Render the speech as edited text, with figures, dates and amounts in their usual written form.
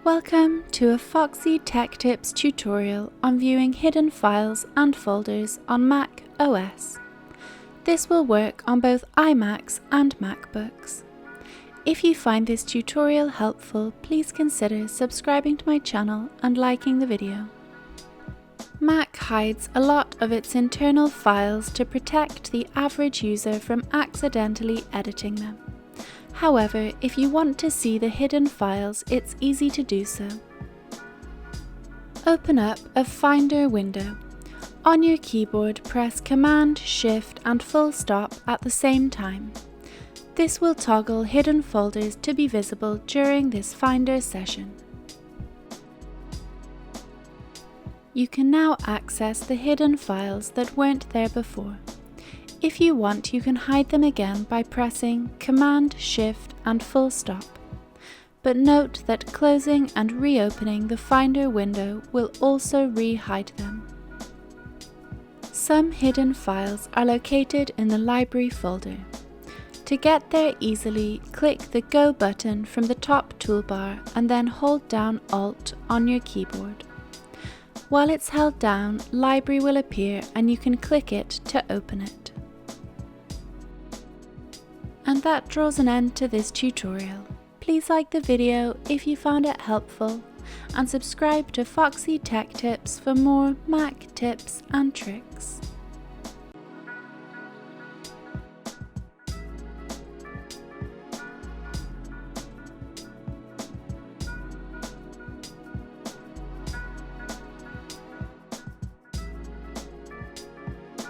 Welcome to a Foxy Tech Tips tutorial on viewing hidden files and folders on Mac OS. This will work on both iMacs and MacBooks. If you find this tutorial helpful, please consider subscribing to my channel and liking the video. Mac hides a lot of its internal files to protect the average user from accidentally editing them. However, if you want to see the hidden files, it's easy to do so. Open up a Finder window. On your keyboard, press Command, Shift and full stop at the same time. This will toggle hidden folders to be visible during this Finder session. You can now access the hidden files that weren't there before. If you want, you can hide them again by pressing Command, Shift and full stop. But note that closing and reopening the Finder window will also re-hide them. Some hidden files are located in the Library folder. To get there easily, click the Go button from the top toolbar and then hold down Alt on your keyboard. While it's held down, Library will appear and you can click it to open it. And that draws an end to this tutorial. Please like the video if you found it helpful and subscribe to Foxy Tech Tips for more Mac tips and tricks.